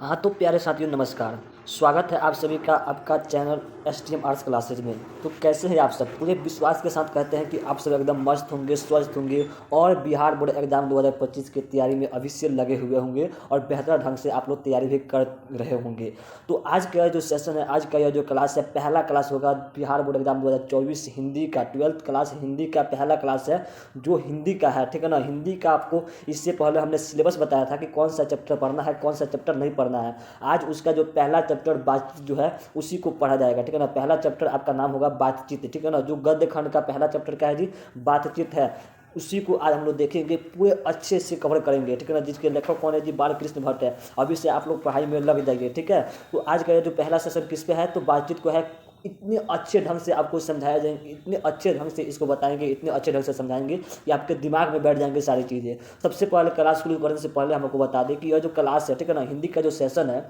हाँ तो प्यारे साथियों नमस्कार। स्वागत है आप सभी का आपका चैनल STM आर्ट्स क्लासेज में। तो कैसे हैं आप सब? पूरे विश्वास के साथ कहते हैं कि आप सब एकदम मस्त होंगे, स्वस्थ होंगे और बिहार बोर्ड एग्जाम 2025 की तैयारी में अभी से लगे हुए होंगे और बेहतर ढंग से आप लोग तैयारी भी कर रहे होंगे। तो आज का जो सेशन है, आज का यह जो क्लास है, पहला क्लास होगा बिहार बोर्ड एग्जाम 2024 हिंदी का 12th क्लास हिंदी का पहला क्लास है जो हिंदी का है, ठीक है ना। हिंदी का आपको इससे पहले हमने सिलेबस बताया था कि कौन सा चैप्टर पढ़ना है, कौन सा चैप्टर नहीं पढ़ना है। आज उसका जो पहला चैप्टर बातचीत जो है उसी को पढ़ा जाएगा, ठीक है ना। पहला चैप्टर आपका नाम होगा बातचीत, ठीक है ना। जो गद्य खंड का पहला चैप्टर क्या है जी? बातचीत है। उसी को आज हम लोग देखेंगे, पूरे अच्छे से कवर करेंगे, ठीक है ना। जिसके लेखक कौन है जी? बालकृष्ण भट्ट है। अभी से आप लोग पढ़ाई में लग जाइए, ठीक है। तो आज का ये जो पहला सेशन किस पे है? तो बातचीत को है। इतने अच्छे ढंग से आपको समझाया जाएंगे, इतने अच्छे ढंग से इसको बताएंगे, इतने अच्छे ढंग से समझाएंगे कि आपके दिमाग में बैठ जाएंगे सारी चीज़ें। सबसे पहले क्लास शुरू करने से पहले हम आपको बता दें कि यह जो क्लास है, ठीक है ना, हिंदी का जो सेशन है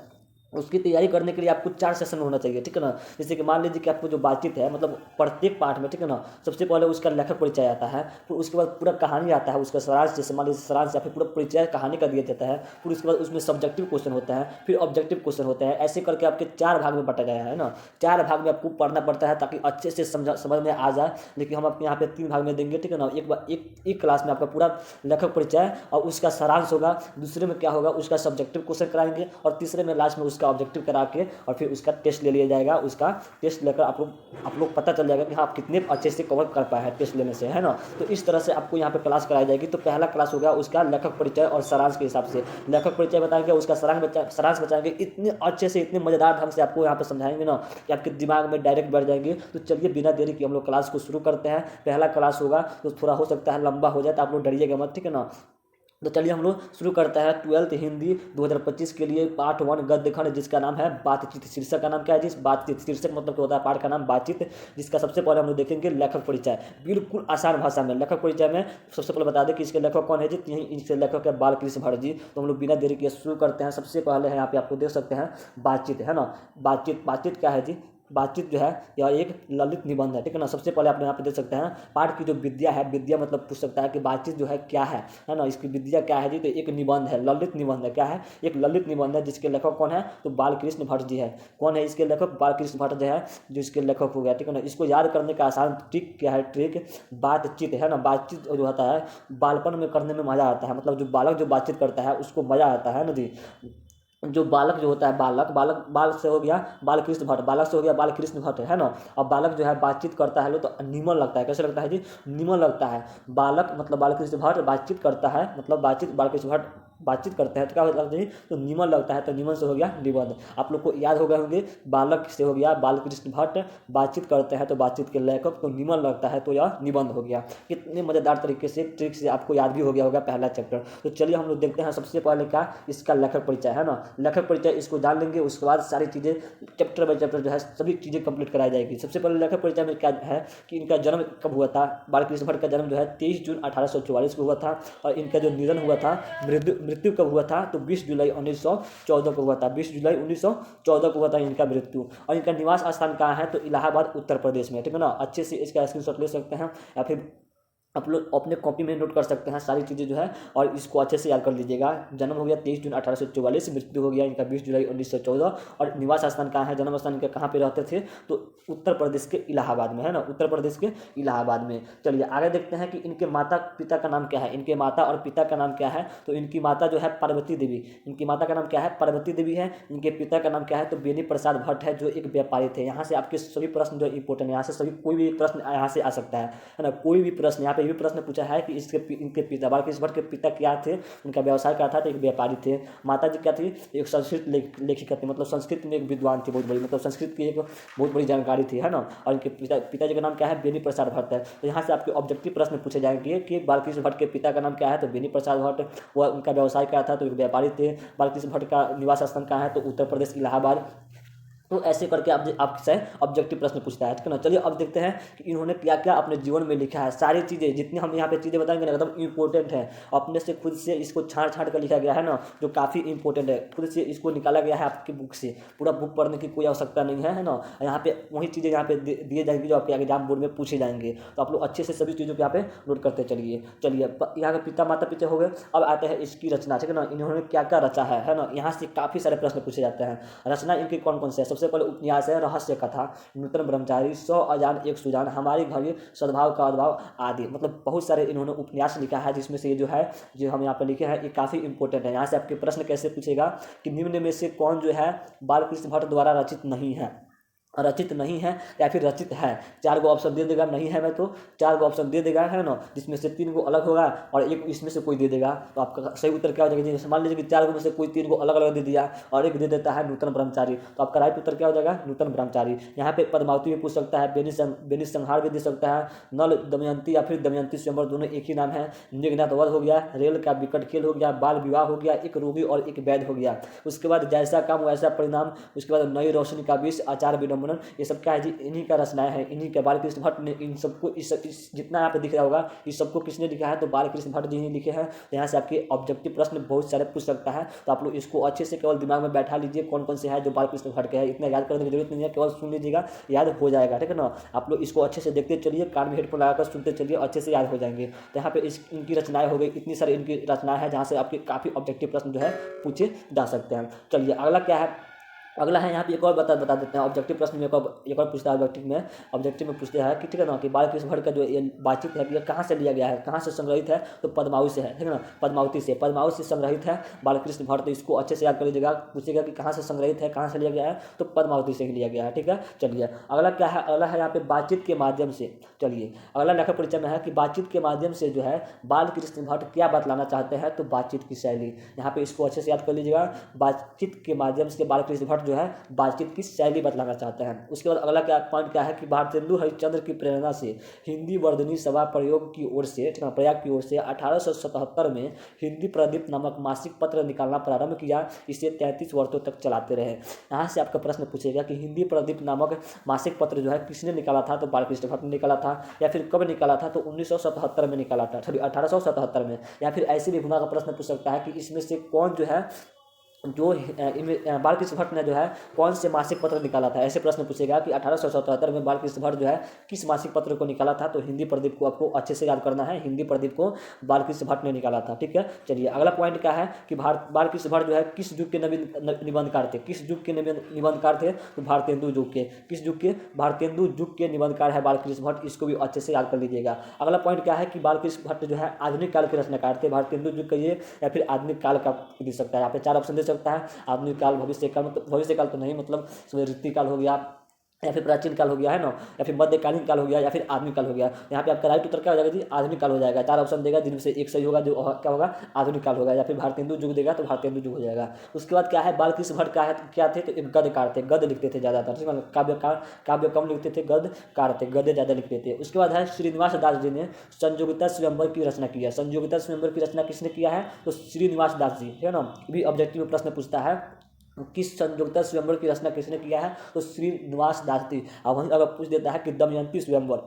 उसकी तैयारी करने के लिए आपको 4 सेशन होना चाहिए, ठीक है ना। जैसे कि मान लीजिए कि आपको जो बातचीत है, मतलब प्रत्येक पार्ट में, ठीक है ना, सबसे पहले उसका लेखक परिचय आता है, फिर उसके बाद पूरा कहानी आता है, उसका सारांश, जैसे मान लीजिए सारांश या फिर पूरा परिचय कहानी का दिया जाता है। फिर उसके बाद उसमें सब्जेक्टिव क्वेश्चन होता है, फिर ऑब्जेक्टिव क्वेश्चन होते हैं। ऐसे करके आपके 4 भाग में बटा गया है ना। 4 भाग में आपको पढ़ना पड़ता है ताकि अच्छे से समझ में आ जाए। लेकिन हम आपके यहाँ पे 3 भाग में देंगे, ठीक है ना। एक क्लास में आपका पूरा लेखक परिचय और उसका सारांश होगा, दूसरे में क्या होगा उसका सब्जेक्टिव क्वेश्चन कराएंगे, और तीसरे में लास्ट में उसका ऑब्जेक्टिव करा के और फिर उसका टेस्ट ले लिया जाएगा। उसका टेस्ट लेकर आप लोग पता चल जाएगा कि हाँ आप कितने अच्छे से कवर कर पाए हैं टेस्ट लेने से, है ना। तो इस तरह से आपको यहाँ पे क्लास कराई जाएगी। तो पहला क्लास होगा उसका लेखक परिचय और सारांश के हिसाब से। लेखक परिचय बताएंगे, उसका सारांश बताएंगे, इतने अच्छे से इतने मजेदार ढंग से आपको यहाँ पे समझाएंगे ना कि आपके दिमाग में डायरेक्ट बैठ जाएंगे। तो चलिए बिना देरी के हम लोग क्लास को शुरू करते हैं। पहला क्लास होगा तो थोड़ा हो सकता है लंबा हो जाए, तो आप लोग डरिएगा मत, ठीक है ना। तो चलिए हम लोग शुरू करते हैं 12th हिंदी 2025 के लिए पार्ट 1 गद्य खंड, जिसका नाम है बातचीत। शीर्षक का नाम क्या है जी? बातचीत। शीर्षक मतलब क्या होता है? पार्ट का नाम बातचीत, जिसका सबसे पहले हम लोग देखेंगे लेखक परिचय, बिल्कुल आसान भाषा में। लेखक परिचय में सबसे पहले बता दें कि इसके लेखक कौन है जी? इसके लेखक है बालकृष्ण भट्ट जी। तो हम लोग बिना देरी के शुरू करते हैं। सबसे पहले है यहाँ पे आपको देख सकते हैं बातचीत, है ना। बातचीत क्या है जी? बातचीत जो है यह एक ललित निबंध है, ठीक है ना। सबसे पहले आप यहाँ पे देख सकते हैं पाठ की जो विद्या है, विद्या मतलब पूछ सकता है कि बातचीत जो है क्या है ना। इसकी विद्या क्या है जी? तो एक निबंध है, ललित निबंध है। क्या है? एक ललित निबंध है, जिसके लेखक कौन है? तो बालकृष्ण भट्ट जी है। कौन है इसके लेखक? बालकृष्ण भट्ट जो है जो इसके लेखक हो गया, ठीक है ना। इसको याद करने का आसान ट्रिक क्या है? ट्रिक बातचीत है ना। बातचीत जो होता है बालपन में करने में मजा आता है, मतलब जो बालक जो बातचीत करता है उसको मजा आता है ना जी। जो बालक जो होता है, बाल से हो गया बालकृष्ण भट्ट, बालक से हो गया बालकृष्ण भट्ट, है ना। अब बालक जो है बातचीत करता है लो तो निमन लगता है। कैसे लगता है जी? निमन लगता है। बालक मतलब बालकृष्ण भट्ट बातचीत करता है, मतलब बातचीत बालकृष्ण भट्ट बातचीत करते हैं तो क्या लगता है जी? तो निमन लगता है। तो निमन से हो गया निबंध। आप लोग को याद हो गए होंगे, बालक से हो गया बालकृष्ण भट्ट, बातचीत करते हैं तो बातचीत के लेखक, तो निमन लगता है तो यह निबंध हो गया। कितने मजेदार तरीके से ट्रिक से आपको याद भी हो गया होगा पहला चैप्टर। तो चलिए हम लोग देखते हैं सबसे पहले क्या? इसका लेखक परिचय, है ना। लेखक परिचय इसको जान लेंगे, उसके बाद सारी चीज़ें चैप्टर बाय चैप्टर जो है सभी चीज़ें कंप्लीट कराई जाएगी। सबसे पहले लेखक परिचय में क्या है कि इनका जन्म कब हुआ था? बालकृष्ण भट्ट का जन्म जो है 23 जून 1844 को हुआ था, और इनका जो निधन हुआ था, मृत्यु कब हुआ था? तो 20 जुलाई 1914 को हुआ था। 20 जुलाई 1914 को हुआ था इनका मृत्यु। और इनका निवास स्थान कहाँ है? तो इलाहाबाद उत्तर प्रदेश में, ठीक है ना। अच्छे से इसका स्क्रीनशॉट ले सकते हैं या फिर आप लोग अपने कॉपी में नोट कर सकते हैं सारी चीज़ें जो है, और इसको अच्छे से याद कर लीजिएगा। जन्म हो गया 23 जून 1844, मृत्यु हो गया इनका 20 जुलाई 1914, और निवास स्थान कहाँ है? जन्म स्थान इनका कहाँ पे रहते थे? तो उत्तर प्रदेश के इलाहाबाद में, है ना। उत्तर प्रदेश के इलाहाबाद में। चलिए आगे देखते हैं कि इनके माता पिता का नाम क्या है। इनके माता और पिता का नाम क्या है? तो इनकी माता जो है पार्वती देवी, इनकी माता का नाम क्या है? पार्वती देवी है। इनके पिता का नाम क्या है? तो बेनी प्रसाद भट्ट है, जो एक व्यापारी थे। यहाँ से आपके सभी प्रश्न जो इंपॉर्टेंट है, यहाँ से सभी कोई भी प्रश्न यहाँ से आ सकता है ना। कोई भी प्रश्न यहाँ पे भी प्रश्न पूछा है कि इनके पिता बालकृष्ण भट्ट के पिता क्या थे, उनका व्यवसाय क्या था? तो एक व्यापारी थे। माता जी क्या थी? एक संस्कृत लेखिका थी, मतलब संस्कृत में एक विद्वान थी बहुत बड़ी, मतलब संस्कृत की एक बहुत बड़ी जानकारी थी, है ना। और इनके पिताजी का नाम क्या है? बेनी प्रसाद भट्ट है। तो यहाँ से आपके ऑब्जेक्टिव प्रश्न पूछे जाएंगे कि बालकृष्ण भट्ट के पिता का नाम क्या है? तो बेनी प्रसाद भट्ट। वह उनका व्यवसाय क्या था? तो एक व्यापारी थे। बालकृष्ण भट्ट का निवास स्थान कहाँ है? तो उत्तर प्रदेश इलाहाबाद। तो ऐसे करके आप आपसे ऑब्जेक्टिव प्रश्न पूछता है, ठीक है ना। चलिए अब देखते हैं कि इन्होंने क्या क्या अपने जीवन में लिखा है। सारी चीज़ें जितनी हम यहाँ पे चीज़ें बताएंगे ना एकदम इंपॉर्टेंट है, अपने से खुद से इसको छाँट छाँट कर लिखा गया है ना, जो काफ़ी इंपॉर्टेंट है। खुद से इसको निकाला गया है आपकी बुक से, पूरा बुक पढ़ने की कोई आवश्यकता नहीं है ना। यहाँ पे वही चीज़ें यहाँ पे दिए जाएंगी जो आपके एग्जाम बोर्ड में पूछे जाएंगे, तो आप लोग अच्छे से सभी चीज़ों को यहाँ पे नोट करते चलिए। चलिए यहाँ के पिता माता पिता हो गए। अब आते हैं इसकी रचना, ठीक है ना, इन्होंने क्या क्या रचा है ना। यहाँ से काफ़ी सारे प्रश्न पूछे जाते हैं। रचना इनकी कौन कौन से है? सबसे पहले उपन्यास है, रहस्य कथा, नूतन ब्रह्मचारी, 100 अजान एक सुजान, हमारी घड़ी, सद्भाव का अद्भाव आदि। मतलब बहुत सारे इन्होंने उपन्यास लिखा है, जिसमें से ये जो है जो हम यहाँ पर लिखे हैं ये काफ़ी इंपॉर्टेंट है। यहाँ से आपके प्रश्न कैसे पूछेगा कि निम्न में से कौन जो है बालकृष्ण भट्ट द्वारा रचित नहीं है, रचित नहीं है या फिर रचित है। 4 गो ऑप्शन दे देगा, नहीं है मैं तो 4 गो ऑप्शन दे देगा, है ना, जिसमें से 3 गो अलग होगा और एक इसमें से कोई दे देगा। तो आपका सही उत्तर क्या हो जाएगा? जैसे मान लीजिए कि 4 गो में से कोई 3 गो अलग अलग दे दिया और एक दे देता है नूतन ब्रह्मचारी, तो आपका राइट उत्तर क्या हो जाएगा? नूतन ब्रह्मचारी। यहाँ पे पद्मावती भी पूछ सकता है, बेनी संहार भी दे सकता है, नल दमयंती या फिर दमयंती स्वयंवर, दोनों एक ही नाम है, मेघनाथ वध हो गया, रेल का विकट खेल हो गया, बाल विवाह हो गया, एक रोगी और एक वैध हो गया। उसके बाद जैसा काम वैसा परिणाम, उसके बाद नई रोशनी का विष, आचार विडम्बन, ये सब क्या है जी? इन्हीं का रचनाएं हैं, इन्हीं के बालकृष्ण भट्ट ने इन सबको इस जितना यहाँ पे दिख रहा होगा इस सबको किसने लिखा है? तो बालकृष्ण भट्ट जी ने लिखे हैं। तो यहाँ से आपके ऑब्जेक्टिव प्रश्न बहुत सारे पूछ सकता है, तो आप लोग इसको अच्छे से केवल दिमाग में बैठा लीजिए कौन कौन से है जो बालकृष्ण भट्ट के हैं। इतना याद करने की जरूरत नहीं है, केवल सुन लीजिएगा, याद हो जाएगा, ठीक है ना। आप लोग इसको अच्छे से देखते चलिए, कान में हेडफोन लगाकर सुनते चलिए, अच्छे से याद हो जाएंगे। तो यहाँ पे इनकी रचनाएं हो गई, इतनी सारी इनकी रचनाएं हैं जहाँ से आपके काफ़ी ऑब्जेक्टिव प्रश्न जो है पूछे जा सकते हैं। चलिए अगला क्या है? अगला है यहाँ पे एक और बता देते हैं ऑब्जेक्टिव प्रश्न में, एक और पूछता है ऑब्जेक्टिव में पूछते हैं कि ठीक है ना, कि बालकृष्ण भट्ट का जो ये बातचीत है ये कहाँ से लिया गया है, कहाँ से संग्रहित है? तो पद्मावती से है, ठीक है ना, पद्मावती से संग्रहित है बालकृष्ण भट्ट। तो इसको अच्छे से याद कर लीजिएगा, पूछेगा कि कहाँ से संग्रहित है, कहाँ से लिया गया है, तो पद्मावती से ही लिया गया है, ठीक है। चलिए अगला क्या है? अगला है यहाँ पे बातचीत के माध्यम से। चलिए अगला लेखक परिचय में है कि बातचीत के माध्यम से जो है बालकृष्ण भट्ट क्या बतलाना चाहते हैं? तो बातचीत की शैली। यहाँ पे इसको अच्छे से याद कर लीजिएगा, बातचीत के माध्यम से बालकृष्ण भट्ट जो है बातचीत की शैली बतलाना चाहते हैं। उसके बाद अगला क्या पॉइंट क्या है कि भारतेंदु हरिश्चंद्र की प्रेरणा से हिंदी वर्धनी सभा प्रयाग की ओर से 1877 में हिंदी प्रदीप नामक मासिक पत्र निकालना प्रारंभ किया। इसे 33 वर्षों तक चलाते रहे। यहाँ से आपका प्रश्न पूछेगा कि हिंदी प्रदीप नामक मासिक पत्र जो है किसने निकाला था? तो बालकृष्ण भट्ट ने निकाला था। या फिर कब निकाला था? तो 1977 में निकाला था, 1877 में। या फिर ऐसे भी गुना का प्रश्न पूछ सकता है कि इसमें से कौन जो है जो बालकृष्ण भट्ट ने जो है कौन से मासिक पत्र निकाला था? ऐसे प्रश्न पूछेगा कि 1877 में बालकृष्ण भट्ट जो है किस मासिक पत्र को निकाला था? तो हिंदी प्रदीप को आपको अच्छे से याद करना है, हिंदी प्रदीप को बालकृष्ण भट्ट ने निकाला था, ठीक है। चलिए अगला पॉइंट क्या है कि बालकृष्ण भट्ट जो है किस युग के निबंधकार थे? किस युग के निबंधकार थे? तो भारतेंदु युग के। किस युग के? भारतेंदु युग के निबंधकार है बालकृष्ण भट्ट, इसको भी अच्छे से याद कर लीजिएगा। अगला पॉइंट क्या है कि बालकृष्ण भट्ट जो है आधुनिक काल के रचनाकार थे। भारतेंदु युग कहिए या फिर आधुनिक काल का दे सकता है, यहाँ पे 4 ऑप्शन दे सकता है। आधुनिक काल, भविष्य काल, मतलब भविष्य काल तो नहीं, मतलब ऋतु काल हो गया, या फिर प्राचीन काल हो गया, है ना, या फिर मध्यकालीन काल हो गया, या फिर आधुनिक काल हो गया। यहाँ पे आपका राइट उत्तर क्या हो जाएगा जी? आधुनिक काल हो जाएगा। 4 ऑप्शन देगा जिनमें से एक सही होगा, जो क्या होगा? आधुनिक काल होगा। या फिर भारतेंदु युग देगा तो भारतेंदु युग हो जाएगा। उसके बाद क्या है? बालकृष्ण भट्ट क्या थे? तो एक गद्यकार थे, गद्य लिखते थे ज़्यादातर, ठीक है। काव्य कम लिखते थे, गद्यकार थे, गद्य ज़्यादा लिखते थे। उसके बाद है श्रीनिवास दास जी ने संयोगिता स्वयंवर की रचना की है। संयोगिता स्वयंवर की रचना किसने किया है? तो श्रीनिवास दास जी, है ना। भी ऑब्जेक्टिव में प्रश्न पूछता है किस संयोगिता स्वयंवर की रचना किसने किया है? तो श्रीनिवास दास जी। अब वहीं अगर पूछ देता है कि दमयंती स्वयंवर,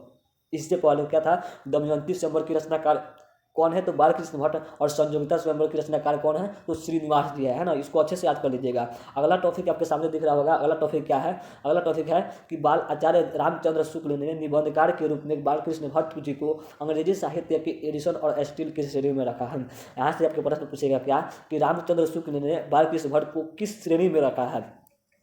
इससे पहले क्या था? दमयंती स्वयंवर की रचनाकार कौन है? तो बालकृष्ण भट्ट। और संयोगिता स्वयंवर की रचनाकार कौन है? तो श्रीनिवास जी है ना। इसको अच्छे से याद कर लीजिएगा। अगला टॉपिक आपके सामने दिख रहा होगा। अगला टॉपिक क्या है? अगला टॉपिक है कि बाल आचार्य रामचंद्र शुक्ल ने निबंधकार के रूप में बालकृष्ण भट्ट जी को अंग्रेजी साहित्य के एडिशन और स्टील की श्रेणी में रखा है। यहाँ से आपके प्रश्न पूछेगा क्या कि रामचंद्र शुक्ल ने बालकृष्ण भट्ट को किस श्रेणी में रखा है?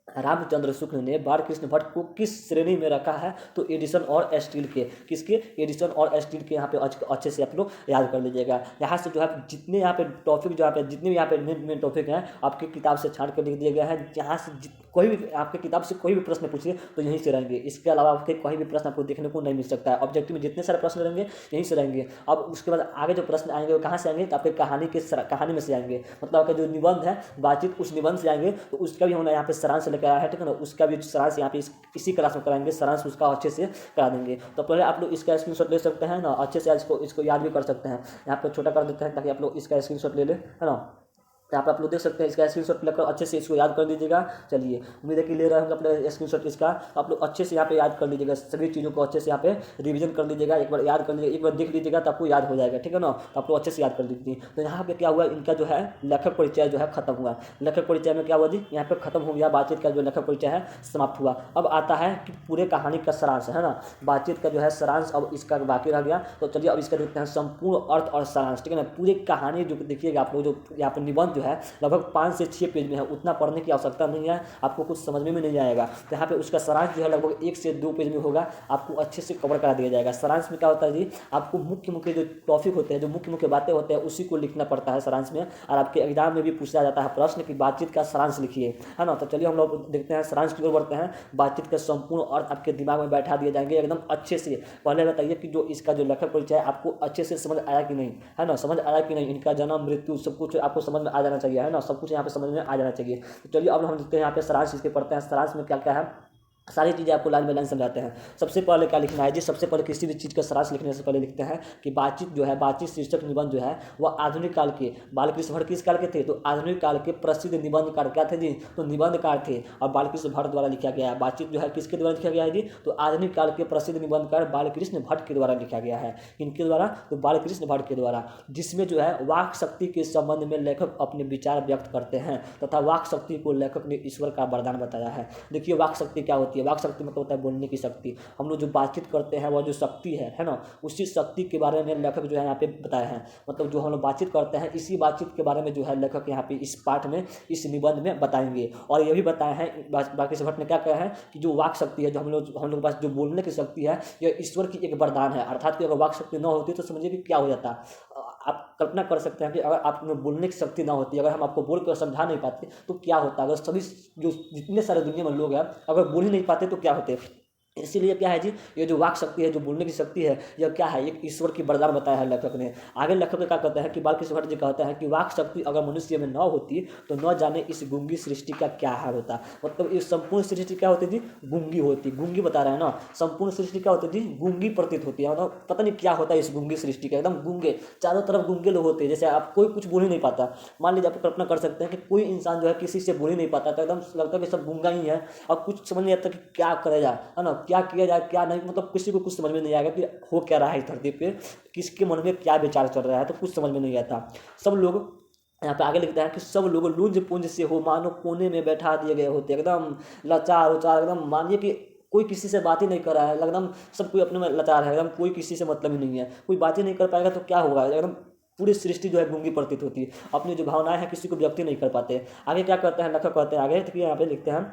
रामचंद्र शुक्ल ने बालकृष्ण भट्ट को किस श्रेणी में रखा है? तो एडिशन और स्टील के। किसके? एडिशन और स्टील के। यहाँ पे अच्छे से आप लोग याद कर लीजिएगा। यहाँ से जो है जितने यहाँ पे टॉपिक जो यहाँ पे जितने भी यहाँ पे मेन टॉपिक हैं आपकी किताब से छांट कर लिख दिया गया है। जहाँ से कोई भी आपके किताब से कोई भी प्रश्न पूछिए तो यहीं से रहेंगे। इसके अलावा आपके कोई भी प्रश्न आपको देखने को नहीं मिल सकता है। ऑब्जेक्टिव में जितने सारे प्रश्न रहेंगे यहीं से रहेंगे। अब उसके बाद आगे जो प्रश्न आएंगे वो कहाँ से आएंगे? तो आपके कहानी में से आएंगे। मतलब आपका जो निबंध है बातचीत, उस निबंध से आएंगे। तो उसका भी हमने यहाँ पे सारांश लेकर आया है, ठीक है ना। उसका भी सारांश यहाँ पे इसी क्लास में कराएंगे, सारांश उसका अच्छे से करा देंगे। तो पहले आप लोग इसका स्क्रीनशॉट ले सकते हैं ना, अच्छे से इसको याद भी कर सकते हैं। यहाँ पे छोटा कर देते हैं ताकि आप लोग इसका स्क्रीनशॉट ले लें, है ना। यहाँ पे आप लोग देख सकते हैं, इसका स्क्रीनशॉट लेकर अच्छे से इसको याद कर लीजिएगा। चलिए, उम्मीद है कि ले रहे होंगे अपने स्क्रीनशॉट इसका। आप लोग अच्छे से यहाँ पे याद कर लीजिएगा, सभी चीज़ों को अच्छे से यहाँ पे रिवीजन कर लीजिएगा, एक बार याद कर लीजिएगा, एक बार देख लीजिएगा तो आपको याद हो जाएगा, ठीक है ना। तो आप लोग अच्छे से याद कर लीजिए। तो यहाँ पे क्या हुआ, इनका जो है लेखक परिचय जो है खत्म हुआ। लेखक परिचय में क्या हुआ जी, यहाँ पे खत्म हो गया, बातचीत का जो लेखक परिचय है समाप्त हुआ। अब आता है कि पूरे कहानी का सारांश है ना, बातचीत का जो है सारांश अब इसका बाकी रह गया। तो चलिए अब इसका देखते हैं संपूर्ण अर्थ और सारांश, ठीक है ना। पूरी कहानी जो देखिएगा आप लोग, जो यहाँ पर निबंध जो है लगभग 5 से 6 पेज में है, उतना पढ़ने की आवश्यकता नहीं है, आपको कुछ समझ में भी नहीं आएगा। तो यहाँ पे उसका सारांश जो है लगभग 1 से 2 पेज में होगा, आपको अच्छे से कवर करा दिया जाएगा। सारांश में क्या होता है जी, आपको मुख्य मुख्य जो टॉपिक होते हैं, जो मुख्य मुख्य बातें होते हैं, उसी को लिखना पड़ता है सारांश में। और आपके एग्जाम में भी पूछा जाता है प्रश्न कि बातचीत का सारांश लिखिए, है ना। तो चलिए हम लोग देखते हैं सारांश की ओर बढ़ते हैं। बातचीत का संपूर्ण अर्थ आपके दिमाग में बैठा दिए जाएंगे एकदम अच्छे से। पहले बताइए कि जो इसका जो लेखक परिचय है आपको अच्छे से समझ आया कि नहीं, है ना, समझ आया कि नहीं। इनका जन्म मृत्यु सब कुछ आपको समझ में आ जाना चाहिए, है ना, सब कुछ यहाँ पे समझ में आ जाना चाहिए। तो चलिए अब हम देखते हैं यहाँ पे सारांश इसके पढ़ते हैं। सारांश में क्या क्या है, सारी चीज़ें आपको लाइन बाय लाइन समझाते हैं। सबसे पहले क्या लिखना है जी, सबसे पहले किसी भी चीज़ का सारांश लिखने से पहले लिखते हैं कि बातचीत जो है, बातचीत शीर्षक निबंध जो है वह आधुनिक काल के, बालकृष्ण भट्ट किस काल के थे, तो आधुनिक काल के प्रसिद्ध निबंधकार क्या थे जी, तो निबंधकार थे, और बालकृष्ण भट्ट द्वारा लिखा गया है। बातचीत जो है किसके द्वारा लिखा गया है जी, तो आधुनिक काल के प्रसिद्ध निबंधकार बालकृष्ण भट्ट के द्वारा लिखा गया है। इनके द्वारा, तो बालकृष्ण भट्ट के द्वारा, जिसमें जो है वाक शक्ति के संबंध में लेखक अपने विचार व्यक्त करते हैं तथा वाक शक्ति को लेखक ने ईश्वर का वरदान बताया है। देखिए वाक शक्ति क्या होती है, वाक शक्ति मतलब होता है बोलने की शक्ति। हम लोग जो बातचीत करते हैं वह जो शक्ति है ना, उसी शक्ति के बारे में लेखक जो है यहाँ पे बताए हैं। मतलब जो हम लोग बातचीत करते हैं, इसी बातचीत के बारे में जो है लेखक यहाँ पे इस पाठ में, इस निबंध में बताएंगे। और ये भी बताए हैं बालकृष्ण भट्ट ने क्या कहा है कि जो वाक शक्ति है, जो हम लोग के पास जो बोलने की शक्ति है, यह ईश्वर की एक वरदान है। अर्थात कि अगर वाक शक्ति न होती तो समझिए कि क्या हो जाता। आप कल्पना कर सकते हैं कि अगर आप में बोलने की शक्ति ना होती, अगर हम आपको बोल कर समझा नहीं पाते तो क्या होता। अगर सभी जो जितने सारे दुनिया में लोग हैं अगर बोल ही नहीं पाते तो क्या होते। इसीलिए क्या है जी, ये जो वाक शक्ति है, जो बोलने की शक्ति है, यह क्या है, एक ईश्वर की वरदान बताया है लेखक ने। आगे लेखक क्या कहते हैं कि बालकृष्ण भट्ट जी कहते हैं कि वाक शक्ति अगर मनुष्य में न होती तो न जाने इस गूंगी सृष्टि का क्या हाल होता। मतलब इस संपूर्ण सृष्टि क्या होती जी, गूंगी होती। गूंगी बता रहे हैं ना, संपूर्ण सृष्टि क्या होती जी, गूंगी प्रतीत होती है। मतलब पता नहीं क्या होता है इस गूंगी सृष्टि का, एकदम गूंगे, चारों तरफ गूंगे लोग होते हैं। जैसे आप कोई कुछ बोल ही नहीं पाता, मान लीजिए आप कल्पना कर सकते हैं कि कोई इंसान जो है किसी से बोल ही नहीं पाता, तो एकदम लगता है कि सब गूंगा ही है और कुछ समझ नहीं आता कि क्या करा जाए, है ना, क्या किया जाए क्या नहीं। मतलब किसी को कुछ समझ में नहीं आएगा कि हो क्या रहा है इस धरती पे, किसके मन में क्या विचार चल रहा है, तो कुछ समझ में नहीं आता। सब लोग यहाँ पे आगे लिखता है कि सब लोग लुंज पुंज से हो मानो कोने में बैठा दिए गए होते, एकदम लाचार उचार, एकदम मानिए कि कोई किसी से बात ही नहीं कर रहा है, एकदम सब कोई अपने में लाचार है, एकदम कोई किसी से मतलब ही नहीं है, कोई बात ही नहीं कर पाएगा तो क्या होगा, एकदम पूरी सृष्टि जो है गूंगी प्रतीत होती है। अपनी जो भावनाएं हैं किसी को व्यक्त नहीं कर पाते। आगे क्या कहते हैं लेखक, कहते हैं आगे, तो यहाँ पे लिखते हैं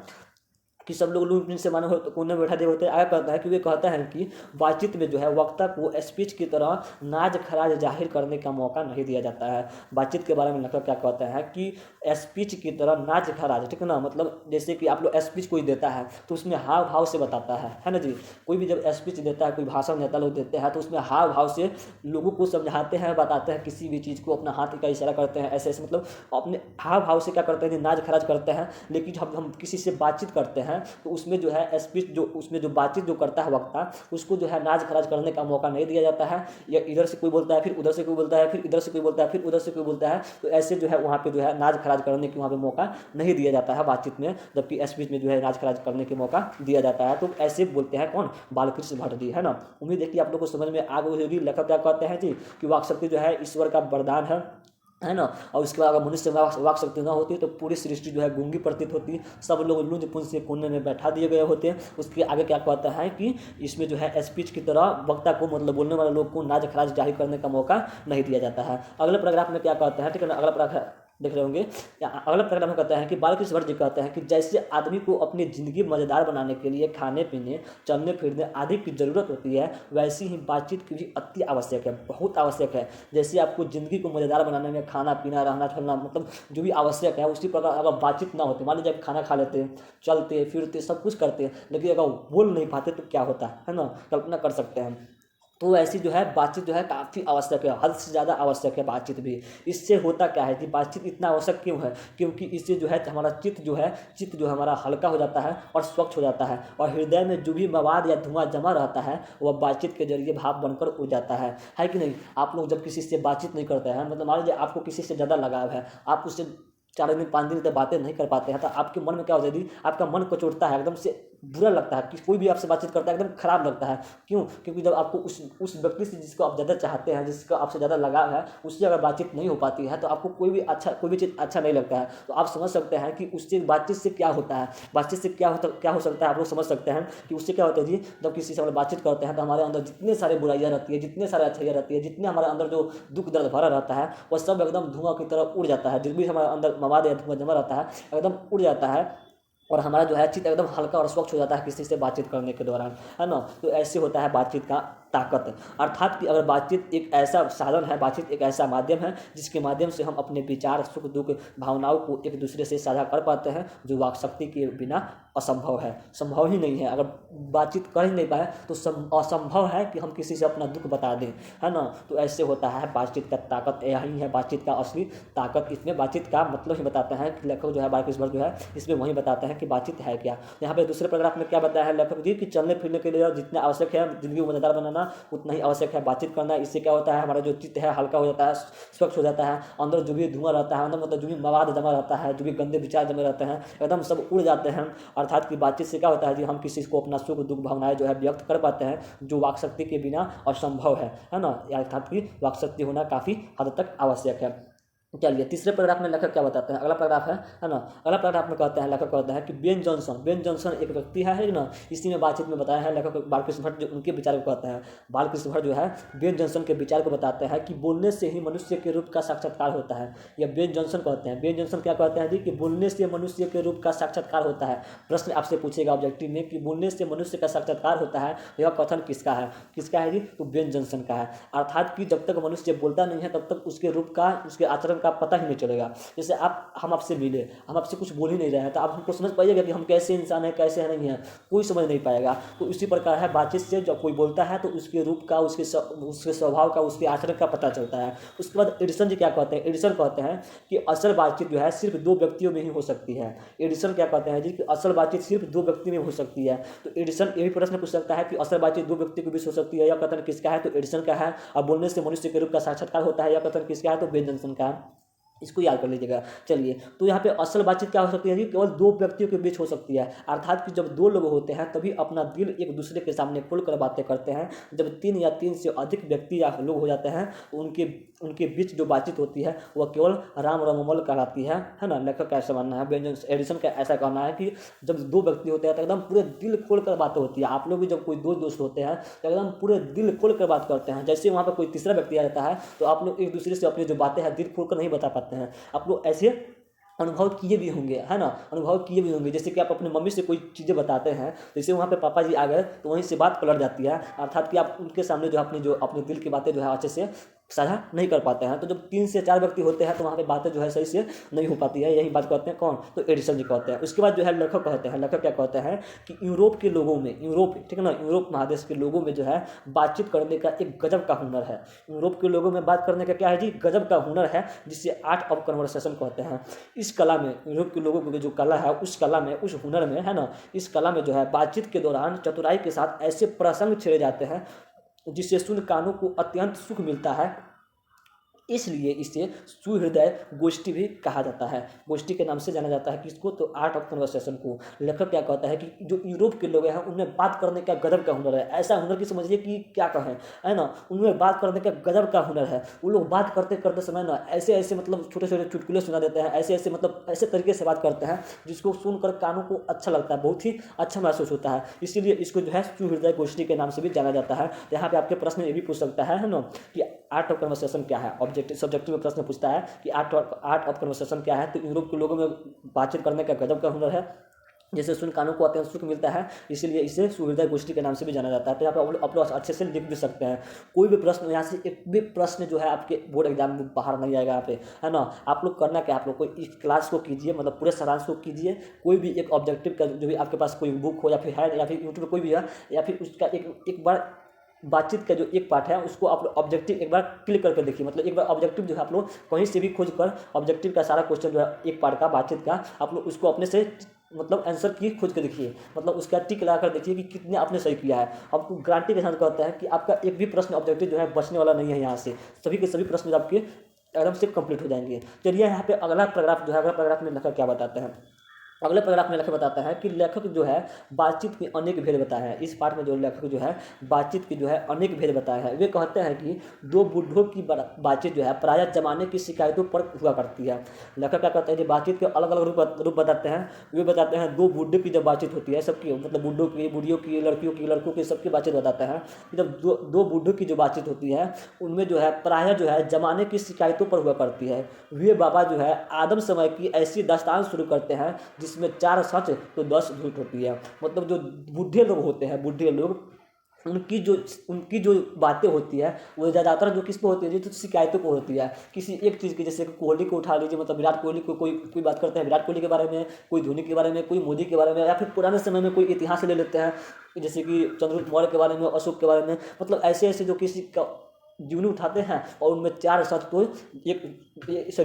कि सब लोग लूट से मानो कोने में बैठा दे होते हैं। आगे कहता है कि वे कहता है कि बातचीत में जो है वक्ता को स्पीच की तरह नाज खराज जाहिर करने का मौका नहीं दिया जाता है। बातचीत के बारे में लेखक क्या कहता है कि स्पीच की तरह नाज खराज, ठीक है ना, मतलब जैसे कि आप लोग स्पीच कोई देता है तो उसमें हाव भाव से बताता है ना जी। कोई भी जब स्पीच देता है, कोई भाषण नेता लोग देते हैं तो उसमें हाव भाव से लोगों को समझाते हैं, बताते हैं किसी भी चीज़ को, अपना हाथ का इशारा करते हैं, ऐसे ऐसे मतलब अपने हाव भाव से क्या करते हैं, नाज खराज करते हैं। लेकिन जब हम किसी से बातचीत करते हैं तो उसमें जो है स्पीच, जो उसमें जो बातचीत जो करता है वक्ता, उसको जो है नाज खराज करने का मौका नहीं दिया जाता है। या इधर से कोई बोलता है, फिर उधर से कोई बोलता है, फिर इधर से कोई बोलता है, फिर उधर से कोई बोलता है, तो ऐसे जो है वहाँ पे जो है नाज खराज करने की वहाँ पे मौका नहीं दिया जाता है बातचीत में, जबकि स्पीच में जो है नाज खराज करने के मौका दिया जाता है। तो ऐसे बोलते हैं कौन, बालकृष्ण भट्ट जी, है ना। उम्मीद है कि आप लोग को समझ में आ गई होगी। लेखक क्या कहते हैं जी कि वाक शक्ति जो है ईश्वर का वरदान है ना। और उसके बाद अगर मनुष्य वाक शक्ति ना होती तो पूरी सृष्टि जो है गूंगी प्रतीत होती, सब लोग लुंज पुंज से कोने में बैठा दिए गए होते। उसके आगे क्या कहता है कि इसमें जो है स्पीच की तरह वक्ता को, मतलब बोलने वाले लोग को नाज खराज जाहिर करने का मौका नहीं दिया जाता है। अगले पैराग्राफ में क्या कहते हैं, ठीक है ना, अगला पैराग्राफ देख रहे होंगे। अगला पैराग्राफ में कहता है कि बालकृष्ण भट्ट जी कहते हैं कि जैसे आदमी को अपनी ज़िंदगी मज़ेदार बनाने के लिए खाने पीने, चलने फिरने आदि की ज़रूरत होती है, वैसी ही बातचीत की भी अति आवश्यक है, बहुत आवश्यक है। जैसे आपको ज़िंदगी को मज़ेदार बनाने में खाना पीना, रहना चलना, मतलब जो भी आवश्यक है, उसी प्रकार अगर बातचीत ना होती, मान लीजिए आप खाना खा लेते, चलते फिरते सब कुछ करते, लेकिन अगर बोल नहीं पाते तो क्या होता है ना, कल्पना कर सकते हैं। तो ऐसी जो है बातचीत जो है काफ़ी आवश्यक है, हद से ज़्यादा आवश्यक है बातचीत भी। इससे होता क्या है कि बातचीत इतना आवश्यक क्यों है, क्योंकि इससे जो है हमारा चित्त जो हमारा हल्का हो जाता है और स्वच्छ हो जाता है, और हृदय में जो भी मवाद या धुआं जमा रहता है वह बातचीत के जरिए भाप बनकर उड़ जाता है कि नहीं। आप लोग जब किसी से बातचीत नहीं करते हैं, मतलब मान लीजिए आपको किसी से ज़्यादा लगाव है, आप उससे 4 दिन 5 दिन तक बातें नहीं कर पाते हैं तो आपके मन में क्या होता है जी, आपका मन कचोटता है, एकदम से बुरा लगता है कि कोई भी आपसे बातचीत करता है एकदम खराब लगता है। क्यों? क्योंकि जब आपको उस व्यक्ति से जिसको आप ज़्यादा चाहते हैं, जिसका आपसे ज़्यादा लगाव है, उससे अगर बातचीत नहीं हो पाती है तो आपको कोई भी चीज़ अच्छा नहीं लगता है। तो आप समझ सकते हैं कि उससे बातचीत से क्या होता है, बातचीत से क्या हो सकता है। आप लोग समझ सकते हैं कि उससे क्या होता है जी, जब किसी से हम लोग बातचीत करते हैं तो हमारे अंदर जितने सारे बुराइयाँ रहती है, जितने सारे अच्छाइयाँ रहती है, जितने हमारे अंदर जो दुख दर्द भरा रहता है, वह सब एकदम धुआं की तरह उड़ जाता है। जो भी हमारे अंदर मवाद या धुआं जमा रहता है एकदम उड़ जाता है, और हमारा जो है चित्त एकदम हल्का और स्वच्छ हो जाता है किसी से बातचीत करने के दौरान, है ना। तो ऐसे होता है बातचीत का ताकत। अर्थात कि अगर बातचीत एक ऐसा साधन है, बातचीत एक ऐसा माध्यम है जिसके माध्यम से हम अपने विचार, सुख दुख, भावनाओं को एक दूसरे से साझा कर पाते हैं, जो वाक शक्ति के बिना असंभव है, संभव ही नहीं है। अगर बातचीत कर ही नहीं पाए तो असंभव है कि हम किसी से अपना दुख बता दें, है ना। तो ऐसे होता है बातचीत का ताकत, यही है बातचीत का असली ताकत। इसमें बातचीत का मतलब ही बताते हैं कि लेखक जो है बालकृष्ण भट्ट जो है इसमें वही बताते हैं कि बातचीत है क्या। यहाँ पे दूसरे पैराग्राफ में क्या बताया है लेखक जी, कि चलने फिरने के लिए जितना आवश्यक है जिंदगी को मजेदार बनाना उतना ही आवश्यक है बातचीत करना। इससे क्या होता है, हमारा जो चित्त है हल्का हो जाता है, स्वच्छ हो जाता है, अंदर जो भी धुआं रहता है, अंदर मतलब जो भी मवाद जमा रहता है, जो भी गंदे विचार जमे रहते हैं एकदम सब उड़ जाते हैं। अर्थात कि बातचीत से क्या होता है जी, हम किसी को अपना सुख दुख भावनाएं जो है व्यक्त कर पाते हैं, जो वाक शक्ति के बिना असंभव है ना। अर्थात कि वाक शक्ति होना काफ़ी हद तक आवश्यक है। चलिए तीसरे पैराग्राफ में लेखक क्या बताते हैं, अगला पैराग्राफ है ना। अगला पैराग्राफ में कहते हैं, लेखक कहते हैं कि बेन जॉनसन एक व्यक्ति है ना। इसी में बातचीत में बताया है लेखक बालकृष्ण भट्ट जो उनके विचार को कहते हैं। बालकृष्ण भट्ट जो है बेन जॉनसन के विचार को बताते हैं कि बोलने से ही मनुष्य के रूप का साक्षात्कार होता है। यह बेन जॉनसन कहते हैं। बेन जॉनसन क्या कहते हैं जी, कि बोलने से मनुष्य के रूप का साक्षात्कार होता है। प्रश्न आपसे पूछेगा ऑब्जेक्टिव में कि बोलने से मनुष्य का साक्षात्कार होता है, यह कथन किसका है जी, तो बेन जॉनसन का है। अर्थात कि जब तक मनुष्य बोलता नहीं है तब तक उसके रूप का, उसके आचरण का पता ही नहीं चलेगा। जैसे हम आपसे मिले, हम आपसे कुछ बोल ही नहीं रहे हैं तो आप हमको समझ पाइएगा कि हम कैसे इंसान है कैसे है नहीं है, कोई समझ नहीं पाएगा। तो इसी प्रकार है बातचीत से जब कोई बोलता है तो उसके रूप का, उसके स्वभाव का, उसके आचरण का पता चलता है। उसके बाद एडिसन जी क्या कहते हैं, एडिसन कहते हैं कि असल बातचीत जो है सिर्फ 2 व्यक्तियों में ही हो सकती है। एडिसन क्या कहते हैं जी, कि असल बातचीत सिर्फ 2 व्यक्ति में हो सकती है। तो एडिसन यही प्रश्न पूछ सकता है कि असल बातचीत 2 व्यक्ति के बीच हो सकती है, यह कथन किसका है, तो एडिसन का है। और बोलने से मनुष्य के रूप का साक्षात्कार होता है, यह कथन किसका है, तो बेन जॉनसन का है। इसको याद कर लीजिएगा। चलिए तो यहाँ पे असल बातचीत क्या हो सकती है जी, केवल 2 व्यक्तियों के बीच हो सकती है। अर्थात कि जब 2 लोग होते हैं तभी अपना दिल एक दूसरे के सामने खुलकर बातें करते हैं। जब 3 या 3 से अधिक व्यक्ति या लोग हो जाते हैं तो उनके बीच जो बातचीत होती है वह केवल राम रमोमल कहलाती है ना। लेखक का ऐसा मानना है, बेन एडिसन का ऐसा कहना है कि जब 2 व्यक्ति होते हैं तो एकदम पूरे दिल खोलकर बातें होती है। आप लोग भी जब कोई 2 दोस्त होते हैं तो एकदम पूरे दिल खोलकर बात करते हैं। जैसे वहाँ पर कोई तीसरा व्यक्ति आ जाता है तो आप लोग एक दूसरे से अपनी जो बातें हैं दिल खोलकर नहीं बता पाते हैं। आप लोग ऐसे अनुभव किए भी होंगे, है ना, अनुभव किए भी होंगे। जैसे कि आप अपनी मम्मी से कोई चीज़ें बताते हैं, जैसे वहाँ पे पापा जी आ गए तो वहीं से बात पलट जाती है। अर्थात कि आप उनके सामने जो अपने दिल की बातें जो है अच्छे से साझा नहीं कर पाते हैं। तो जब 3 से 4 व्यक्ति होते हैं तो वहाँ पे बातें जो है सही से नहीं हो पाती है। यही बात कहते हैं कौन, तो एडिसन जी कहते हैं। उसके बाद जो है लेखक कहते हैं, लेखक क्या कहते हैं कि यूरोप के लोगों में, ठीक है ना, यूरोप महादेश के लोगों में जो है बातचीत करने का एक गजब का हुनर है। यूरोप के लोगों में बात करने का क्या है जी, गजब का हुनर है, जिसे आर्ट ऑफ कन्वर्सेशन कहते हैं। इस कला में, यूरोप के लोगों की जो कला है उस कला में, उस हुनर में, है ना, इस कला में जो है बातचीत के दौरान चतुराई के साथ ऐसे प्रसंग छेड़े जाते हैं जिससे सुन कानों को अत्यंत सुख मिलता है। इसलिए इसे सुहृदय गोष्ठी भी कहा जाता है। गोष्ठी के नाम से जाना जाता है किसको, तो आर्ट ऑफ कन्वर्सेशन को। लेखक क्या कहता है कि जो यूरोप के लोग हैं उनमें बात करने का गजब का हुनर है। ऐसा हुनर की समझिए कि क्या कहें, है ना, उनमें बात करने का गजब का हुनर है। वो लोग बात करते करते समय ना ऐसे मतलब छोटे छोटे चुटकुले सुना देते हैं, ऐसे मतलब ऐसे तरीके से बात करते हैं जिसको सुनकर कानों को अच्छा लगता है, बहुत ही अच्छा महसूस होता है। इसीलिए इसको जो है सुहृदय गोष्ठी के नाम से भी जाना जाता है। यहाँ पे आपके प्रश्न ये भी पूछ सकता है ना, कि आर्ट ऑफ कन्वर्सेशन क्या है। सब्जेक्टिव में प्रश्न पूछता है कि आर्ट ऑफ कन्वर्सेशन क्या है, तो यूरोप के लोगों में बातचीत करने का गजब का हुनर है, जैसे सुन कानों को अत्यंत सुख मिलता है, इसीलिए इसे सुहृदय गोष्ठी के नाम से भी जाना जाता है। तो यहाँ पे आप लोग अच्छे से लिख भी सकते हैं। कोई भी प्रश्न यहाँ से एक भी प्रश्न जो है आपके बोर्ड एग्जाम में बाहर नहीं आएगा यहाँ पे, है ना। आप लोग करना क्या, आप लोग कोई इस क्लास को कीजिए, मतलब पूरे सारांश को कीजिए। कोई भी एक ऑब्जेक्टिव का जो भी आपके पास कोई बुक हो या फिर है या फिर यूट्यूब पर कोई भी है, या फिर उसका एक बार बातचीत का जो एक पार्ट है उसको आप लोग ऑब्जेक्टिव एक बार क्लिक करके देखिए। मतलब एक बार ऑब्जेक्टिव जो है आप लोग कहीं से भी खोज कर ऑब्जेक्टिव का सारा क्वेश्चन जो है एक पार्ट का बातचीत का, आप लोग उसको अपने से मतलब आंसर की खोज के देखिए, मतलब उसका टिक लगाकर देखिए कि कितने आपने सही किया है। आपको गारंटी के साथ कहता है कि आपका एक भी प्रश्न ऑब्जेक्टिव जो है बचने वाला नहीं है। यहाँ से सभी के सभी प्रश्न आपके एकदम से कंप्लीट हो जाएंगे। चलिए यहाँ पे अगला पैराग्राफ जो है, अगला पैराग्राफ में लेखक क्या बताते हैं। अगले पैराग्राफ में लेखक बताता है कि लेखक जो है बातचीत की अनेक भेद बताया है। इस पार्ट में जो लेखक जो है बातचीत की जो है अनेक भेद बताया है। वे कहते हैं कि दो बूढ़ों की बातचीत जो है प्रायः जमाने की शिकायतों पर हुआ करती है। लेखक क्या कहते हैं कि बातचीत के अलग अलग रूप बताते हैं। वे बताते हैं दो बूढ़ों की जब बातचीत होती है, सबकी मतलब बूढ़ों की, बूढ़ियों की, लड़कियों की, लड़कों की, सबकी बातचीत बताते हैं। जब दो बूढ़ों की जो बातचीत होती है उनमें जो है प्रायः जो है जमाने की शिकायतों पर हुआ करती है। वे बाबा जो है आदम समय की ऐसी दास्तान शुरू करते हैं जिसमें 4 सच तो 10 झूठ होती है। मतलब जो बूढ़े लोग होते हैं, बूढ़े लोग, उनकी जो बातें होती है वो ज़्यादातर जो किस पे होती है, जो तो शिकायतों को होती है किसी एक चीज़ की। जैसे कोहली को उठा लीजिए, मतलब विराट कोहली को कोई बात करते हैं विराट कोहली के बारे में, कोई धोनी के बारे में, कोई मोदी के बारे में, या फिर पुराने समय में कोई इतिहास ले लेते हैं जैसे कि चंद्रगुप्त मौर्य के बारे में, अशोक के बारे में। मतलब ऐसे ऐसे जो किसी का जीवनी उठाते हैं और उनमें 4 सच तो एक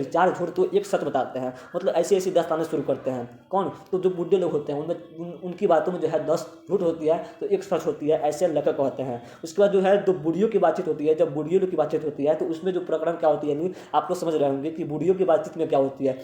4 झूठ तो एक सच बताते हैं। मतलब ऐसी ऐसी दास्तानें शुरू करते हैं। कौन? तो जो बूढ़े लोग होते हैं उनमें उनकी बातों में जो है 10 झूठ होती है तो एक सच होती है, ऐसे लेखक कहते हैं। उसके बाद जो है दो बूढ़ियों की बातचीत होती है। जब बूढ़ियों की बातचीत होती है तो उसमें जो प्रकरण क्या होती है, यानी आप लोग समझ रहे होंगे कि बूढ़ियों की बातचीत में क्या होती है।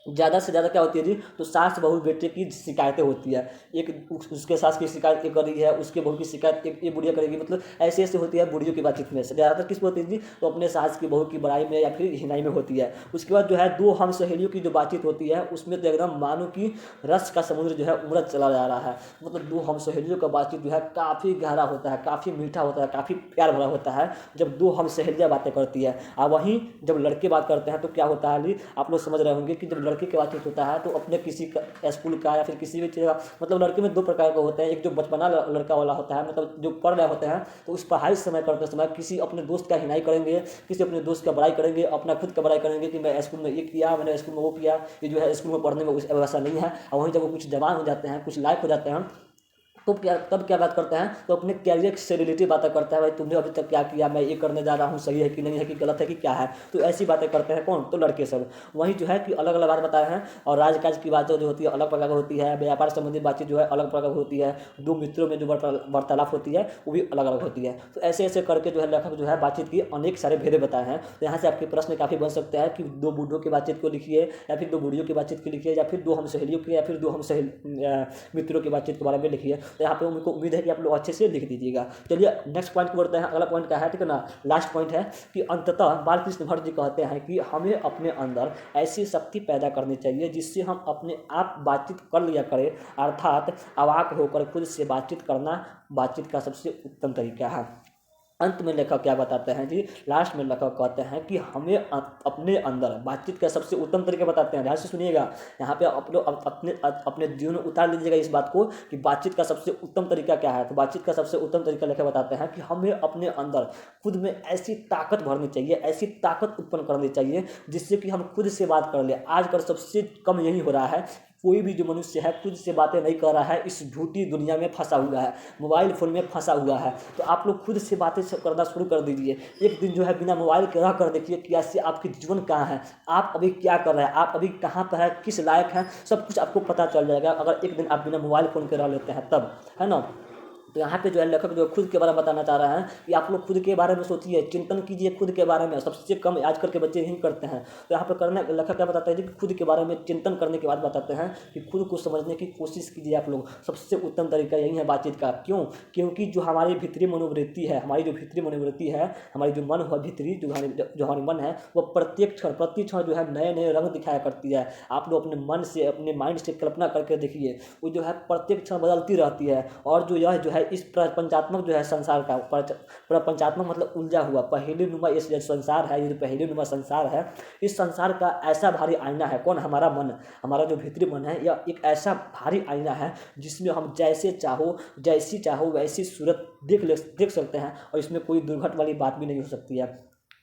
ज़्यादा से ज़्यादा क्या होती है जी, तो सास बहू बेटे की शिकायतें होती है। एक उसके सास की शिकायत एक कर रही है, उसके बहू की शिकायत एक ये बुढ़िया करेगी। मतलब ऐसे ऐसे होती है बुढ़ियों की बातचीत में। ज़्यादातर किस में होती है जी, तो अपने सास की बहू की बड़ाई में या फिर हिनाई में होती है। उसके बाद जो है दो हम सहेलियों की जो बातचीत होती है उसमें तो एकदम मानो कि रस का समुद्र जो है उमड़ चला जा रहा है। मतलब दो हम सहेलियों का बातचीत जो है काफ़ी गहरा होता है, काफ़ी मीठा होता है, काफ़ी प्यार भरा होता है जब दो हम सहेलियाँ बातें करती है। और वहीं जब लड़के बात करते हैं तो क्या होता है जी, आप लोग समझ रहे होंगे कि जब लड़के की बातचीत होता है तो अपने किसी का स्कूल का या फिर किसी भी चीज़ का, मतलब लड़के में दो प्रकार के होते हैं। एक जो बचपना लड़का वाला होता है, मतलब जो पढ़ रहे होते हैं तो उस पढ़ाई समय करते समय किसी अपने दोस्त का हिनाई करेंगे, किसी अपने दोस्त का बड़ाई करेंगे, अपना खुद का बड़ाई करेंगे कि मैं स्कूल में ये किया, मैंने स्कूल में वो किया, ये जो है स्कूल में पढ़ने में वैसा नहीं है। और वहीं जब वो कुछ जवान हो जाते हैं, कुछ लायक हो जाते हैं तो तब क्या बात करते हैं, तो अपने कैरियर से रिलेटेड बातें करता है। भाई तुमने अभी तक क्या किया, मैं ये करने जा रहा हूँ, सही है कि नहीं है, कि गलत है कि क्या है। तो ऐसी बातें करते हैं कौन? तो लड़के सब। वहीं जो है कि अलग अलग बात बताए हैं। और राजकाज की बातें जो होती है अलग प्रकार की होती है। व्यापार संबंधी बातचीत जो है अलग प्रकार की होती है। दो मित्रों में जो वार्तालाप होती है वो भी अलग अलग होती है। तो ऐसे ऐसे करके जो है लेखक जो है बातचीत की अनेक सारे भेद बताए हैं। तो यहाँ से आपके प्रश्न काफ़ी बन सकते हैं कि दो बूढ़ों की बातचीत को लिखिए, या फिर दो बूढ़ियों की बातचीत को लिखिए, या फिर दो हम सहेलियों की, या फिर दो हम मित्रों की बातचीत के बारे में लिखिए। तो यहाँ पे उनको उम्मीद है कि आप लोग अच्छे से लिख दीजिएगा। चलिए नेक्स्ट पॉइंट को बढ़ते हैं। अगला पॉइंट क्या है, ठीक है ना, लास्ट पॉइंट है कि अंततः बालकृष्ण भट्ट जी कहते हैं कि हमें अपने अंदर ऐसी शक्ति पैदा करनी चाहिए जिससे हम अपने आप बातचीत कर लिया करें, अर्थात अवाक होकर खुद से बातचीत करना बातचीत का सबसे उत्तम तरीका है। अंत में लेखक क्या बताते हैं जी, लास्ट में लेखक कहते हैं कि हमें अपने अंदर बातचीत का सबसे उत्तम तरीका बताते हैं। ध्यान से सुनिएगा, यहाँ पे आप लोग अपने जीवन में उतार लीजिएगा इस बात को कि बातचीत का सबसे उत्तम तरीका क्या है। तो बातचीत का सबसे उत्तम तरीका लेखक बताते हैं कि हमें अपने अंदर खुद में ऐसी ताकत भरनी चाहिए, ऐसी ताकत उत्पन्न करनी चाहिए जिससे कि हम खुद से बात कर ले। आजकल सबसे कम यही हो रहा है, कोई भी जो मनुष्य है खुद से बातें नहीं कर रहा है, इस झूठी दुनिया में फंसा हुआ है, मोबाइल फ़ोन में फंसा हुआ है। तो आप लोग खुद से बातें करना शुरू कर दीजिए। एक दिन जो है बिना मोबाइल के रह कर देखिए कि ऐसे आपके जीवन कहाँ है, आप अभी क्या कर रहे हैं, आप अभी कहाँ पर है, किस लायक हैं, सब कुछ आपको पता चल जाएगा अगर एक दिन आप बिना मोबाइल फ़ोन के रह लेते हैं तब, है ना। तो यहाँ पे जो है लेखक जो खुद के बारे में बताना चाह रहा है कि आप लोग खुद के बारे में सोचिए, चिंतन कीजिए खुद के बारे में। सबसे कम आजकल के बच्चे यही करते हैं। तो यहाँ पे करना लेखक क्या बताते हैं कि खुद के बारे में चिंतन करने के बाद बताते हैं कि खुद को समझने की कोशिश कीजिए आप लोग। सबसे उत्तम तरीका यही है बातचीत का। क्यों? क्योंकि जो हमारी भीतरी मनोवृत्ति है, हमारी जो भीतरी मनोवृत्ति है, हमारी जो मन हुआ भीतरी जो हमारी मन है, वो प्रत्येक क्षण जो है नए नए रंग दिखाया करती है। आप लोग अपने मन से, अपने माइंड से कल्पना करके देखिए, वो जो है प्रत्येक क्षण बदलती रहती है। और जो है इस प्रपंचात्मक जो है संसार का, प्रपंचात्मक मतलब उलझा हुआ पहेली नुमा ये जो संसार है, ये जो पहेली नुमा संसार है, इस संसार का ऐसा भारी आईना है कौन? हमारा मन। हमारा जो भीतरी मन है यह एक ऐसा भारी आईना है जिसमें हम जैसे चाहो, जैसी चाहो वैसी सूरत देख सकते हैं, और इसमें कोई दुर्घट वाली बात भी नहीं हो सकती है।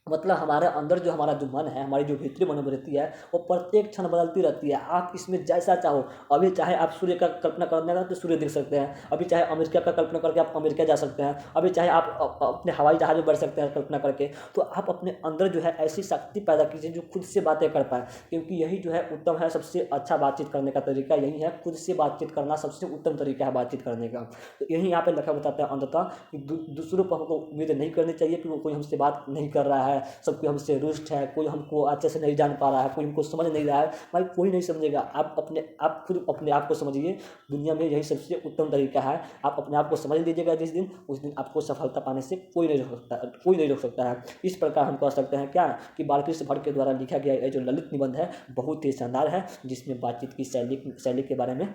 मतलब हमारे अंदर जो हमारा जो मन है, हमारी जो भीतरी मनोवृत्ति है, वो प्रत्येक क्षण बदलती रहती है। आप इसमें जैसा चाहो, अभी चाहे आप सूर्य का कल्पना करने का तो सूर्य देख सकते हैं, अभी चाहे अमेरिका का कल्पना करके आप अमेरिका जा सकते हैं, अभी चाहे आप अपने हवाई जहाज में बढ़ सकते हैं कल्पना करके। तो आप अपने अंदर जो है ऐसी शक्ति पैदा कीजिए जो खुद से बातें कर पाए, क्योंकि यही जो है उत्तम है। सबसे अच्छा बातचीत करने का तरीका यही है, खुद से बातचीत करना सबसे उत्तम तरीका है बातचीत करने का। तो यही यहाँ पे लेखक बताते हैं अंततः कि दूसरों पर हमको उम्मीद नहीं करनी चाहिए कि वो कोई हमसे बात नहीं कर रहा है, है, सब कोई हमसे रुष्ट है, कोई हमको अच्छे से नहीं जान पा रहा है, कोई हमको समझ नहीं रहा है। भाई कोई नहीं समझेगा, आप खुद अपने आप को समझिए। दुनिया में यही सबसे उत्तम तरीका है। आप अपने आप को समझ लीजिएगा जिस दिन, उस दिन आपको सफलता पाने से कोई नहीं रोक सकता, कोई नहीं रोक सकता है। इस प्रकार हम कह सकते हैं क्या कि बालकृष्ण भट्ट के द्वारा लिखा गया ये जो ललित निबंध है बहुत ही शानदार है, जिसमें बातचीत की शैली के बारे में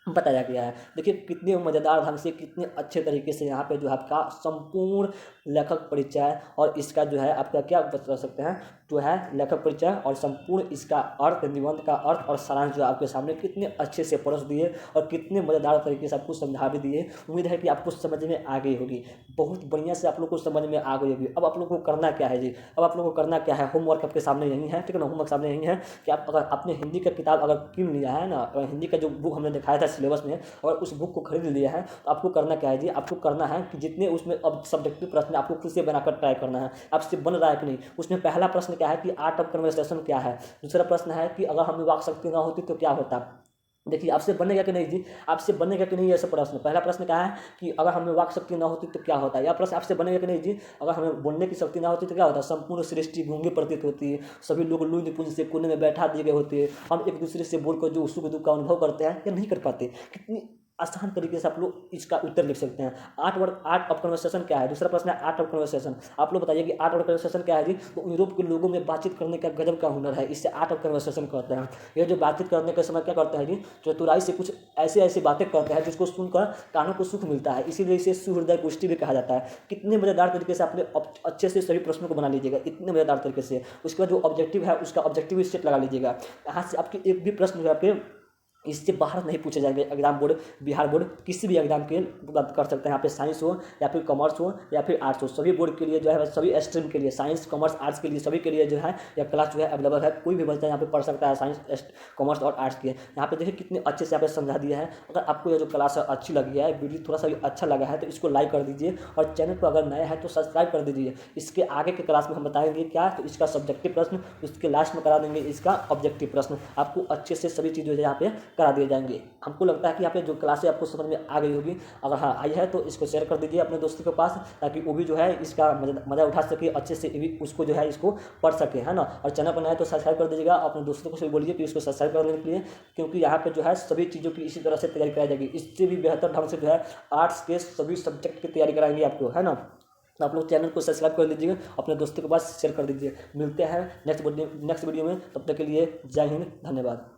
बताया गया है। देखिए कितने मज़ेदार ढंग से, कितने अच्छे तरीके से यहाँ पे जो है आपका संपूर्ण लेखक परिचय और इसका जो है आपका क्या बता सकते हैं जो है लेखक परिचय और संपूर्ण इसका अर्थ, निबंध का अर्थ और सारांश जो आपके सामने कितने अच्छे से परोस दिए और कितने मज़ेदार तरीके से आपको समझा भी दिए। उम्मीद है कि आपको समझ में आ गई होगी, बहुत बढ़िया से आप लोग को समझ में आ गई होगी। अब आप लोग को करना क्या है जी, अब आप लोग को करना क्या है, होमवर्क आपके सामने यही है, ठीक है ना। होमवर्क सामने यही है कि आप अगर आपने हिंदी का किताब अगर किन लिया है ना, अगर हिंदी का जो बुक हमने दिखाया था सिलेबस में, और उस बुक को खरीद लिया है, तो आपको करना क्या है जी, आपको करना है कि जितने उसमें अब सब्जेक्टिव प्रश्न आपको खुद से बनाकर ट्राई करना है, आपसे बन रहा है कि नहीं। उसमें पहला प्रश्न क्या है कि आर्ट ऑफ कन्वर्सेशन क्या है। दूसरा प्रश्न है कि अगर हमें वाक शक्ति ना होती तो क्या होता। देखिए आपसे बनेगा कि नहीं जी, आपसे बनेगा कि नहीं, ऐसा प्रश्न। पहला प्रश्न क्या है कि अगर हमें वाक शक्ति ना होती तो क्या होता है। यह प्रश्न आपसे बनेगा कि नहीं जी, अगर हमें बोलने की शक्ति ना होती तो क्या होता है। संपूर्ण सृष्टि गूंगी प्रतीत होती है, सभी लोग लूंज पुंज से कोने में बैठा दिए गए होते हैं, हम एक दूसरे से बोलकर जो सुख दुख का अनुभव करते हैं या नहीं कर पाते। कितनी आसान तरीके से आप लोग इसका उत्तर लिख सकते हैं। आर्ट ऑफ कन्वर्सेशन क्या है। दूसरा प्रश्न है आर्ट ऑफ कन्वर्सेशन। आप लोग बताइए कि आर्ट ऑफ कन्वर्सेशन क्या है जी। तो यूरोप के लोगों में बातचीत करने का गजब का हुनर है, इससे आर्ट ऑफ कन्वर्सेशन कहते हैं। ये जो बातचीत करने के समय क्या करते हैं जी, चतुराई से कुछ ऐसी ऐसी बातें करते हैं जिसको सुनकर कानों को सुख मिलता है, इसीलिए इसे सुहृदय गोष्ठी भी कहा जाता है। कितने मज़ेदार तरीके से आपने अच्छे से सभी प्रश्नों को बना लीजिएगा, इतने मज़ेदार तरीके से। उसके बाद जो ऑब्जेक्टिव है उसका ऑब्जेक्टिव सेट लगा लीजिएगा। यहाँ से आपके एक भी प्रश्न जो आपके इससे बाहर नहीं पूछे जाएंगे। एग्जाम बोर्ड, बिहार बोर्ड किसी भी एग्जाम के बात कर सकते हैं। यहाँ पे साइंस हो या फिर कॉमर्स हो या फिर आर्ट्स हो, सभी बोर्ड के लिए जो है, सभी स्ट्रीम के लिए, साइंस कॉमर्स आर्ट्स के लिए, सभी के लिए जो है यह क्लास जो है अवेलेबल है। कोई भी बच्चा यहाँ पे पढ़ सकता है साइंस कॉमर्स और आर्ट्स के। यहाँ पे देखिए कितने अच्छे से यहाँ पे समझा दिया है। अगर आपको यह जो क्लास अच्छी लगी है, वीडियो थोड़ा सा भी अच्छा लगा है, तो इसको लाइक कर दीजिए और चैनल को अगर नया है तो सब्सक्राइब कर दीजिए। इसके आगे के क्लास में हम बताएंगे क्या, तो इसका सब्जेक्टिव प्रश्न, उसके लास्ट में करा देंगे इसका ऑब्जेक्टिव प्रश्न। आपको अच्छे से सभी चीज़ें यहाँ पे करा दिए जाएंगे। हमको लगता है कि यहाँ पे जो क्लासें आपको समझ में आ गई होगी। अगर हाँ आई है तो इसको शेयर कर दीजिए अपने दोस्तों के पास, ताकि वो भी जो है इसका मज़ा उठा सके, अच्छे से भी उसको जो है इसको पढ़ सके, है ना। और चैनल पर नया तो सब्सक्राइब कर दीजिएगा। अपने दोस्तों को भी बोलिए कि इसको सब्सक्राइब करने के लिए, क्योंकि यहाँ पे जो है सभी चीज़ों की इसी तरह से तैयारी कराई जाएगी। इससे भी बेहतर ढंग से जो है आर्ट्स के सभी सब्जेक्ट की तैयारी कराएंगे आपको, है ना। तो आप लोग चैनल को सब्सक्राइब कर लीजिएगा, अपने दोस्तों के पास शेयर कर दीजिए। मिलते हैं नेक्स्ट वीडियो में, तब तक के लिए जय हिंद, धन्यवाद।